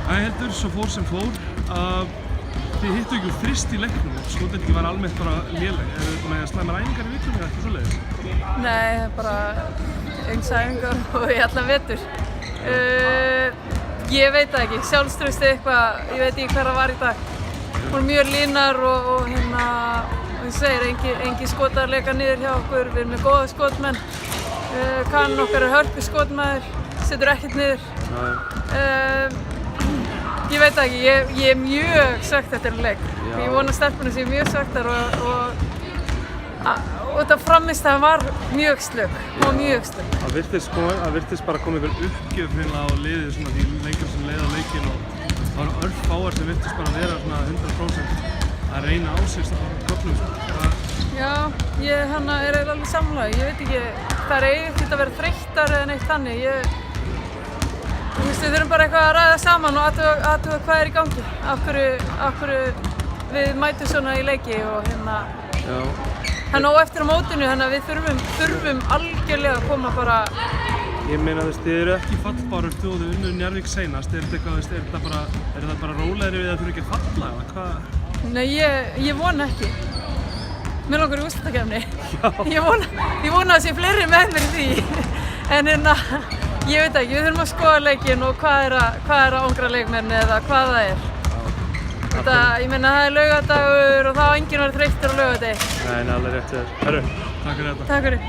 Það heldur svo fór sem fór að þið hittu ekki úr þrist í leiknum. Skotendingi var almennt bara léleg. Eru þið búin að slæma æfingar í vikunni eða eitthvað svoleiðis? Nei, bara eins æfingar og í allan vetur. Ég veit það ekki, sjálfstraustið eitthvað, ég veit ekki hver það var í dag. Hún er mjög línar og hérna, og ég segir, engin skotar leka niður hjá okkur, við erum með góða skotmenn. Kannan okkar er hörku skotmaður, setur ekkert niður. Ég veit það ekki, ég er mjög svekkt eftir þennan leik. Ég vona að stelpunum séu mjög svekktar og þetta frammistaðan var mjög slök, og mjög slök. Það virtist bara koma einhver uppgjöf hérna á liðið svona því leikar sem leiða leikinn og það voru örfáar sem virtist bara vera svona 100% að reyna á sig köflum. Já, ég er alveg sammála, ég veit ekki, það er ekkert að vera þreyttar eða neitt þannig. Við þurfum bara eitthvað að ræða saman og athuga hvað er í gangi, af hverju við mætum svona í leiki og hérna. Það er nóg eftir á mótinu, þannig að við þurfum algjörlega að koma bara. Ég meina þið eru ekki fallbárur þó þið unnu Njarðvík seinast, er það bara rólegri við að þurfa ekki að falla eða hvað? Nei, ég vona ekki. Mér langar í úrslitakeppni. Ég vona að það sé fleiri með mér í því. En hérna, ég veit ekki, við þurfum að skoða leikinn og hvað er að angra leikmenn eða hvað það er. Ég meina það er laugardagur og þá enginn verður þreyttur á laugardegi. Nei, alveg rétt hjá þér. Herru, takk fyrir þetta. Takk fyrir.